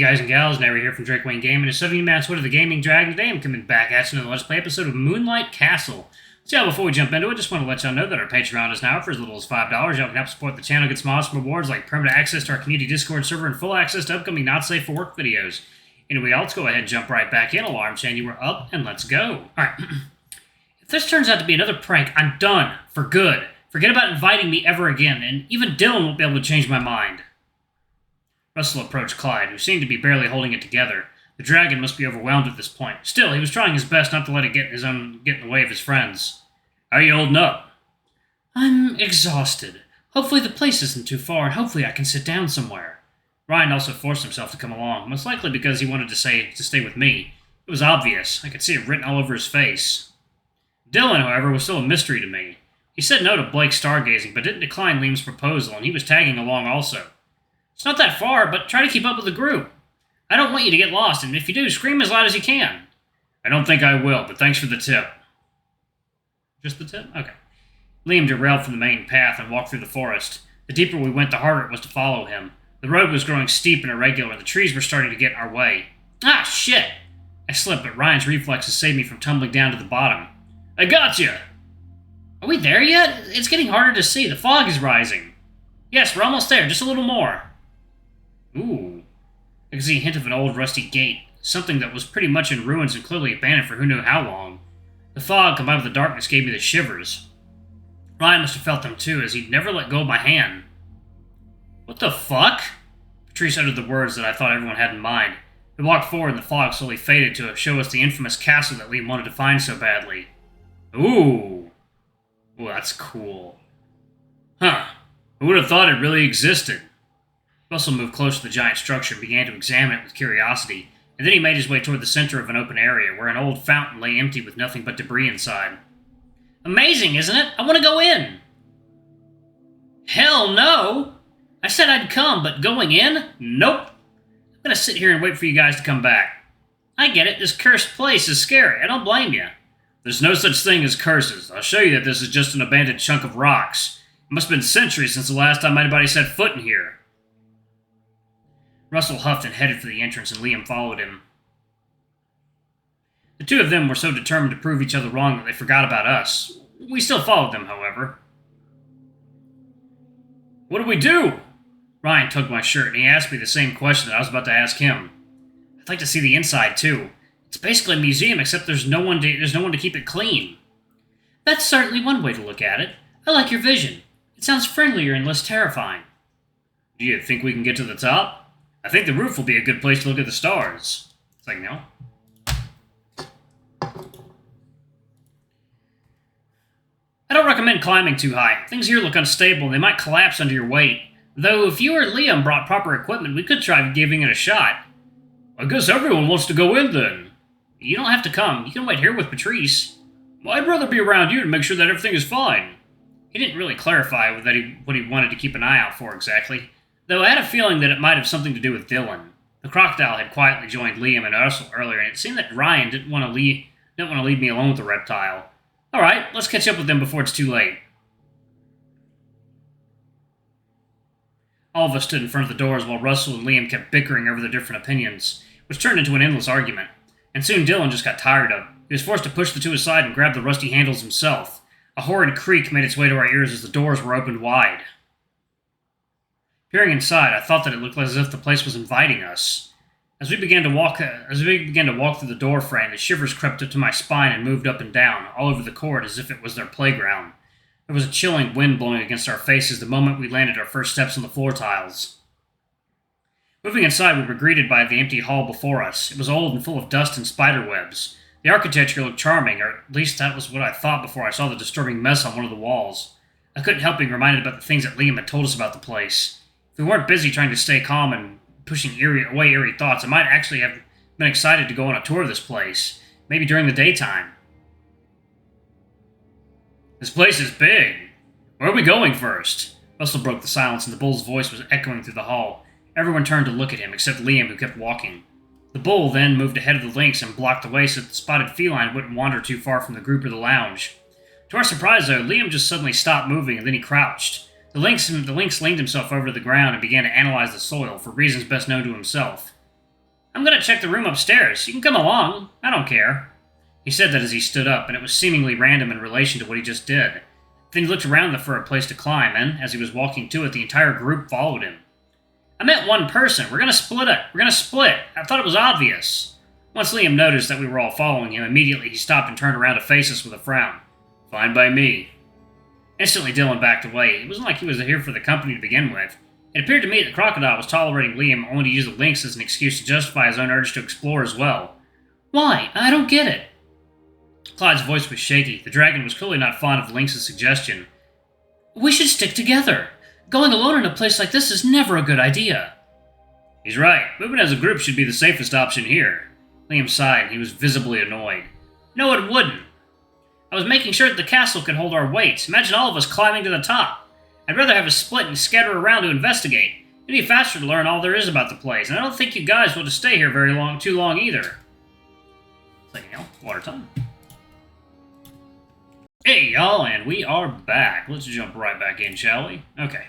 guys and gals, Nary here from Drake Wayne Gaming, and 70 Matt's What of the Gaming Dragon. Today I'm coming back at you another Let's Play episode of Moonlight Castle. So yeah, before we jump into it, just want to let y'all know that our Patreon is now for as little as $5. Y'all can help support the channel, get some awesome rewards like permanent access to our community Discord server and full access to upcoming Not Safe for Work videos. Anyway, let's go ahead and jump right back in. Alarm chain, you were up, and let's go. Alright, if this turns out to be another prank, I'm done. For good. Forget about inviting me ever again, and even Dylan won't be able to change my mind. Russell approached Clyde, who seemed to be barely holding it together. The dragon must be overwhelmed at this point. Still, he was trying his best not to let it get in the way of his friends. How are you holding up? I'm exhausted. Hopefully the place isn't too far, and hopefully I can sit down somewhere. Ryan also forced himself to come along, most likely because he wanted to stay with me. It was obvious. I could see it written all over his face. Dylan, however, was still a mystery to me. He said no to Blake's stargazing, but didn't decline Liam's proposal, and he was tagging along also. It's not that far, but try to keep up with the group. I don't want you to get lost, and if you do, scream as loud as you can. I don't think I will, but thanks for the tip. Just the tip? Okay. Liam derailed from the main path and walked through the forest. The deeper we went, the harder it was to follow him. The road was growing steep and irregular, and the trees were starting to get in our way. Ah, shit! I slipped, but Ryan's reflexes saved me from tumbling down to the bottom. I gotcha! Are we there yet? It's getting harder to see. The fog is rising. Yes, we're almost there. Just a little more. Ooh. I could see a hint of an old rusty gate, something that was pretty much in ruins and clearly abandoned for who knew how long. The fog combined with the darkness gave me the shivers. Ryan must have felt them too, as he'd never let go of my hand. What the fuck? Patrice uttered the words that I thought everyone had in mind. We walked forward and the fog slowly faded to show us the infamous castle that Liam wanted to find so badly. Ooh. Ooh, that's cool. Huh. Who would have thought it really existed? Russell moved close to the giant structure and began to examine it with curiosity, and then he made his way toward the center of an open area where an old fountain lay empty with nothing but debris inside. Amazing, isn't it? I want to go in! Hell no! I said I'd come, but going in? Nope. I'm gonna sit here and wait for you guys to come back. I get it, this cursed place is scary. I don't blame you. There's no such thing as curses. I'll show you that this is just an abandoned chunk of rocks. It must have been centuries since the last time anybody set foot in here. Russell huffed and headed for the entrance, and Liam followed him. The two of them were so determined to prove each other wrong that they forgot about us. We still followed them, however. What do we do? Ryan tugged my shirt, and he asked me the same question that I was about to ask him. I'd like to see the inside, too. It's basically a museum, except there's no one to keep it clean. That's certainly one way to look at it. I like your vision. It sounds friendlier and less terrifying. Do you think we can get to the top? I think the roof will be a good place to look at the stars. It's like, no. I don't recommend climbing too high. Things here look unstable and they might collapse under your weight. Though if you or Liam brought proper equipment, we could try giving it a shot. I guess everyone wants to go in then. You don't have to come. You can wait here with Patrice. Well, I'd rather be around you to make sure that everything is fine. He didn't really clarify what he wanted to keep an eye out for exactly. Though I had a feeling that it might have something to do with Dylan. The crocodile had quietly joined Liam and Russell earlier, and it seemed that Ryan didn't want to leave me alone with the reptile. Alright, let's catch up with them before it's too late. All of us stood in front of the doors while Russell and Liam kept bickering over their different opinions, which turned into an endless argument. And soon Dylan just got tired of it. He was forced to push the two aside and grab the rusty handles himself. A horrid creak made its way to our ears as the doors were opened wide. Peering inside, I thought that it looked as if the place was inviting us. As we began to walk through the door frame, the shivers crept up to my spine and moved up and down, all over the court as if it was their playground. There was a chilling wind blowing against our faces the moment we landed our first steps on the floor tiles. Moving inside, we were greeted by the empty hall before us. It was old and full of dust and spider webs. The architecture looked charming, or at least that was what I thought before I saw the disturbing mess on one of the walls. I couldn't help being reminded about the things that Liam had told us about the place. If we weren't busy trying to stay calm and pushing away eerie thoughts, I might actually have been excited to go on a tour of this place, maybe during the daytime. This place is big. Where are we going first? Russell broke the silence, and the bull's voice was echoing through the hall. Everyone turned to look at him, except Liam, who kept walking. The bull then moved ahead of the lynx and blocked the way so that the spotted feline wouldn't wander too far from the group or the lounge. To our surprise, though, Liam just suddenly stopped moving, and then he crouched. The lynx leaned himself over to the ground and began to analyze the soil, for reasons best known to himself. I'm gonna check the room upstairs. You can come along. I don't care. He said that as he stood up, and it was seemingly random in relation to what he just did. Then he looked around for a place to climb, and, as he was walking to it, the entire group followed him. I meant one person. We're gonna split it. We're gonna split. I thought it was obvious. Once Liam noticed that we were all following him, immediately he stopped and turned around to face us with a frown. Fine by me. Instantly, Dylan backed away. It wasn't like he was here for the company to begin with. It appeared to me that the crocodile was tolerating Liam only to use the lynx as an excuse to justify his own urge to explore as well. Why? I don't get it. Clyde's voice was shaky. The dragon was clearly not fond of Lynx's suggestion. We should stick together. Going alone in a place like this is never a good idea. He's right. Moving as a group should be the safest option here. Liam sighed, and he was visibly annoyed. No, it wouldn't. I was making sure that the castle could hold our weight. Imagine all of us climbing to the top. I'd rather have us split and scatter around to investigate. It'd be faster to learn all there is about the place, and I don't think you guys want to stay here too long either. Water time. Hey, y'all, and we are back. Let's jump right back in, shall we? Okay.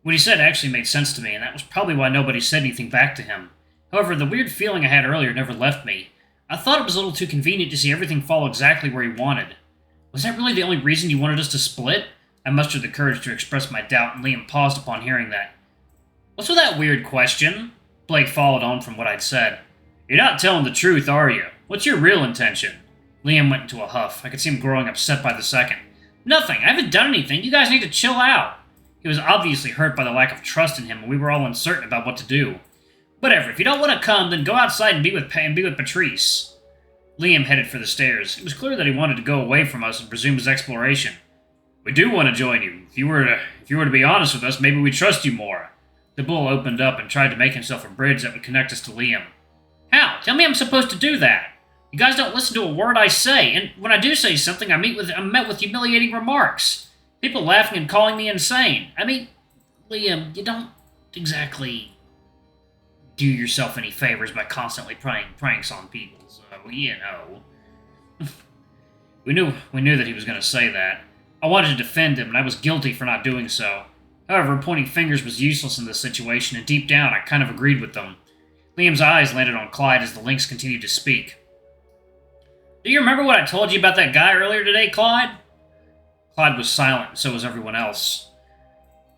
What he said actually made sense to me, and that was probably why nobody said anything back to him. However, the weird feeling I had earlier never left me. I thought it was a little too convenient to see everything fall exactly where he wanted. Was that really the only reason you wanted us to split? I mustered the courage to express my doubt, and Liam paused upon hearing that. What's with that weird question? Blake followed on from what I'd said. You're not telling the truth, are you? What's your real intention? Liam went into a huff. I could see him growing upset by the second. Nothing. I haven't done anything. You guys need to chill out. He was obviously hurt by the lack of trust in him, and we were all uncertain about what to do. Whatever. If you don't want to come, then go outside and be with Patrice. Liam headed for the stairs. It was clear that he wanted to go away from us and resume his exploration. We do want to join you. If you were to be honest with us, maybe we'd trust you more. The bull opened up and tried to make himself a bridge that would connect us to Liam. How? Tell me I'm supposed to do that. You guys don't listen to a word I say, and when I do say something, I'm met with humiliating remarks. People laughing and calling me insane. I mean, Liam, you don't exactly do yourself any favors by constantly playing pranks on people, so, you know. We knew that he was going to say that. I wanted to defend him, and I was guilty for not doing so. However, pointing fingers was useless in this situation, and deep down, I kind of agreed with them. Liam's eyes landed on Clyde as the lynx continued to speak. Do you remember what I told you about that guy earlier today, Clyde? Clyde was silent, and so was everyone else.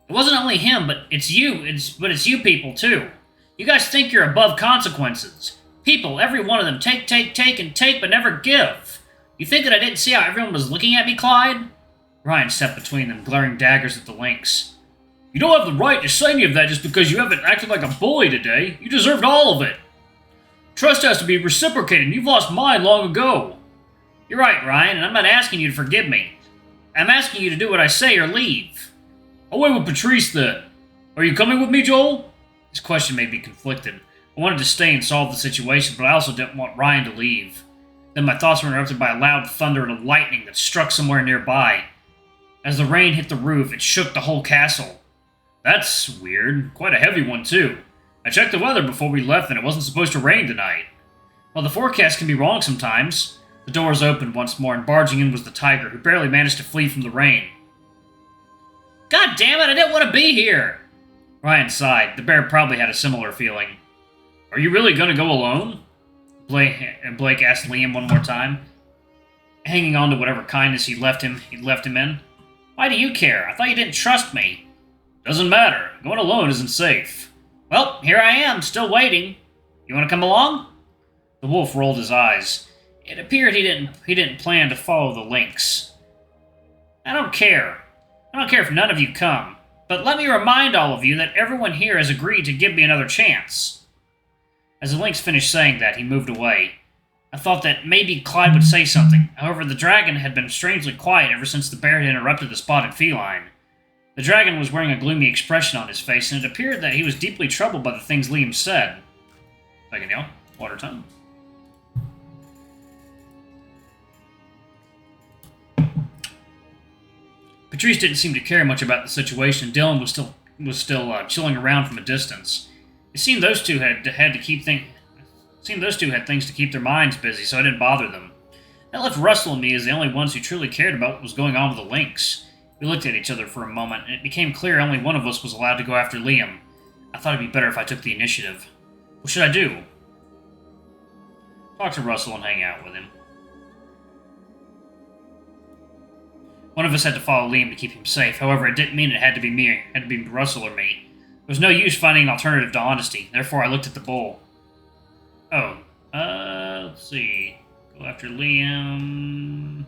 It wasn't only him, but it's you people, too. You guys think you're above consequences. People, every one of them, take, and take, but never give. You think that I didn't see how everyone was looking at me, Clyde? Ryan stepped between them, glaring daggers at the lynx. You don't have the right to say any of that just because you haven't acted like a bully today. You deserved all of it. Trust has to be reciprocated, and you've lost mine long ago. You're right, Ryan, and I'm not asking you to forgive me. I'm asking you to do what I say or leave. Away with Patrice, then. Are you coming with me, Joel? This question made me conflicted. I wanted to stay and solve the situation, but I also didn't want Ryan to leave. Then my thoughts were interrupted by a loud thunder and a lightning that struck somewhere nearby. As the rain hit the roof, it shook the whole castle. That's weird. Quite a heavy one, too. I checked the weather before we left, and it wasn't supposed to rain tonight. Well, the forecast can be wrong sometimes. The doors opened once more, and barging in was the tiger, who barely managed to flee from the rain. God damn it, I didn't want to be here! Ryan sighed. The bear probably had a similar feeling. Are you really going to go alone? Blake asked Liam one more time, hanging on to whatever kindness he'd left him in. Why do you care? I thought you didn't trust me. Doesn't matter. Going alone isn't safe. Well, here I am, still waiting. You want to come along? The wolf rolled his eyes. It appeared he didn't plan to follow the lynx. I don't care. I don't care if none of you come. But let me remind all of you that everyone here has agreed to give me another chance. As the lynx finished saying that, he moved away. I thought that maybe Clyde would say something. However, the dragon had been strangely quiet ever since the bear had interrupted the spotted feline. The dragon was wearing a gloomy expression on his face, and it appeared that he was deeply troubled by the things Liam said. Second, y'all. Water time. Patrice didn't seem to care much about the situation. Dylan was still chilling around from a distance. It seemed those two had things to keep their minds busy, so I didn't bother them. That left Russell and me as the only ones who truly cared about what was going on with the lynx. We looked at each other for a moment, and it became clear only one of us was allowed to go after Liam. I thought it'd be better if I took the initiative. What should I do? Talk to Russell and hang out with him. One of us had to follow Liam to keep him safe. However, it didn't mean it had to be me. It had to be Russell or me. There was no use finding an alternative to honesty. Therefore, I looked at the bull. Oh, let's see. Go after Liam.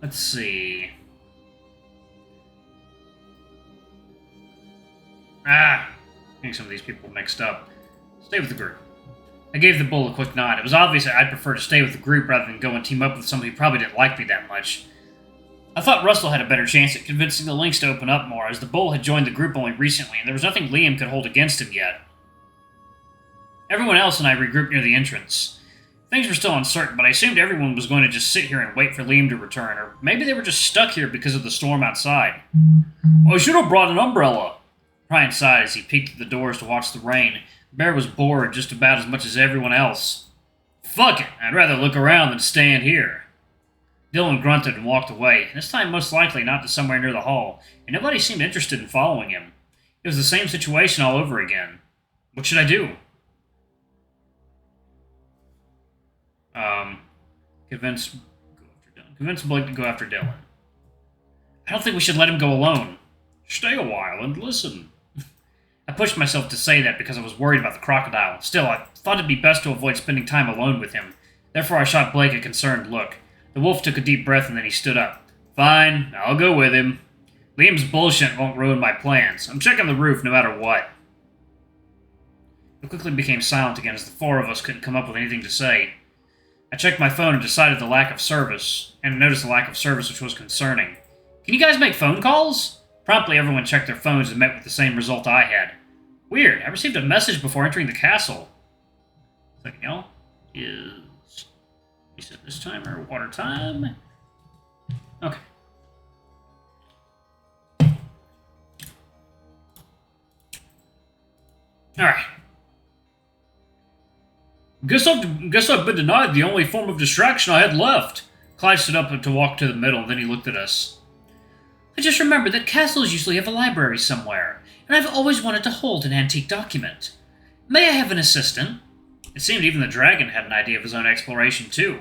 Let's see. Getting some of these people mixed up. Stay with the group. I gave the bull a quick nod. It was obvious that I'd prefer to stay with the group rather than go and team up with someone who probably didn't like me that much. I thought Russell had a better chance at convincing the Lynx to open up more, as the bull had joined the group only recently, and there was nothing Liam could hold against him yet. Everyone else and I regrouped near the entrance. Things were still uncertain, but I assumed everyone was going to just sit here and wait for Liam to return, or maybe they were just stuck here because of the storm outside. I should have brought an umbrella. Ryan sighed as he peeked at the doors to watch the rain. Bear was bored just about as much as everyone else. Fuck it, I'd rather look around than stand here. Dylan grunted and walked away, this time most likely not to somewhere near the hall, and nobody seemed interested in following him. It was the same situation all over again. What should I do? Convince Blake to go after Dylan. I don't think we should let him go alone. Stay a while and listen. I pushed myself to say that because I was worried about the crocodile. Still, I thought it'd be best to avoid spending time alone with him. Therefore, I shot Blake a concerned look. The wolf took a deep breath and then he stood up. Fine, I'll go with him. Liam's bullshit won't ruin my plans. I'm checking the roof no matter what. It quickly became silent again as the four of us couldn't come up with anything to say. I checked my phone and decided the lack of service, and noticed the lack of service, which was concerning. Can you guys make phone calls? Promptly, everyone checked their phones and met with the same result I had. Weird, I received a message before entering the castle. Second, y'all, is... reset this timer, water time. Okay. Alright. Guess I've been denied the only form of distraction I had left. Clyde stood up to walk to the middle, and then he looked at us. I just remembered that castles usually have a library somewhere, and I've always wanted to hold an antique document. May I have an assistant? It seemed even the dragon had an idea of his own exploration, too.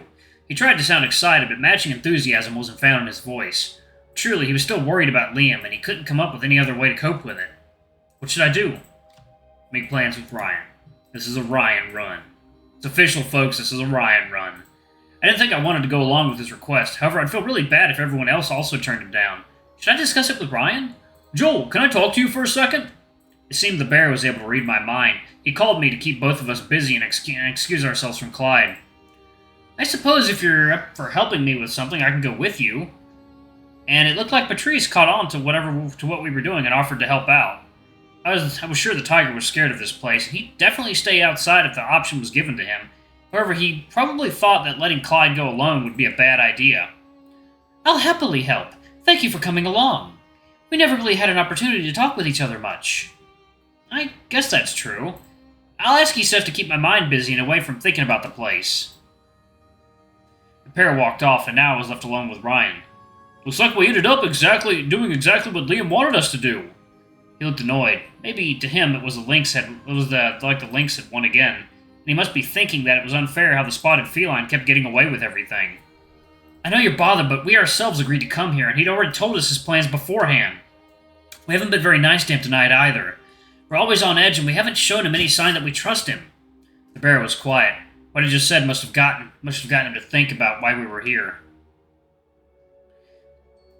He tried to sound excited, but matching enthusiasm wasn't found in his voice. Truly, he was still worried about Liam, and he couldn't come up with any other way to cope with it. What should I do? Make plans with Ryan. This is a Ryan run. It's official, folks, this is a Ryan run. I didn't think I wanted to go along with his request. However, I'd feel really bad if everyone else also turned him down. Should I discuss it with Ryan? Joel, can I talk to you for a second? It seemed the bear was able to read my mind. He called me to keep both of us busy and excuse ourselves from Clyde. I suppose if you're up for helping me with something, I can go with you. And it looked like Patrice caught on to what we were doing and offered to help out. I was sure the tiger was scared of this place, and he'd definitely stay outside if the option was given to him. However, he probably thought that letting Clyde go alone would be a bad idea. I'll happily help. Thank you for coming along. We never really had an opportunity to talk with each other much. I guess that's true. I'll ask you stuff to keep my mind busy and away from thinking about the place. The pair walked off, and now I was left alone with Ryan. Looks like we ended up doing exactly what Liam wanted us to do. He looked annoyed. Maybe to him it was the lynx had won again, and he must be thinking that it was unfair how the spotted feline kept getting away with everything. I know you're bothered, but we ourselves agreed to come here, and he'd already told us his plans beforehand. We haven't been very nice to him tonight either. We're always on edge, and we haven't shown him any sign that we trust him. The bear was quiet. What he just said must have gotten him to think about why we were here.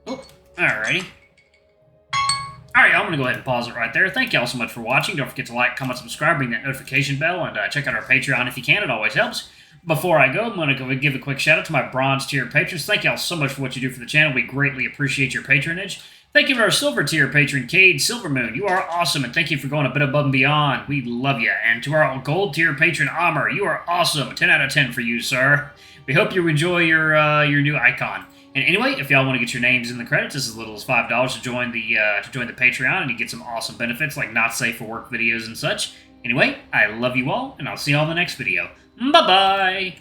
Oh, alrighty. Alright, I'm going to go ahead and pause it right there. Thank you all so much for watching. Don't forget to like, comment, subscribe, ring that notification bell, and check out our Patreon if you can. It always helps. Before I go, I'm going to go give a quick shout out to my bronze tier patrons. Thank you all so much for what you do for the channel. We greatly appreciate your patronage. Thank you to our silver tier patron, Cade Silvermoon. You are awesome, and thank you for going a bit above and beyond. We love you. And to our gold tier patron, Amr, you are awesome. 10 out of 10 for you, sir. We hope you enjoy your new icon. And anyway, if y'all want to get your names in the credits, it's as little as $5 to join the Patreon, and you get some awesome benefits like not safe for work videos and such. Anyway, I love you all, and I'll see you all in the next video. Bye-bye!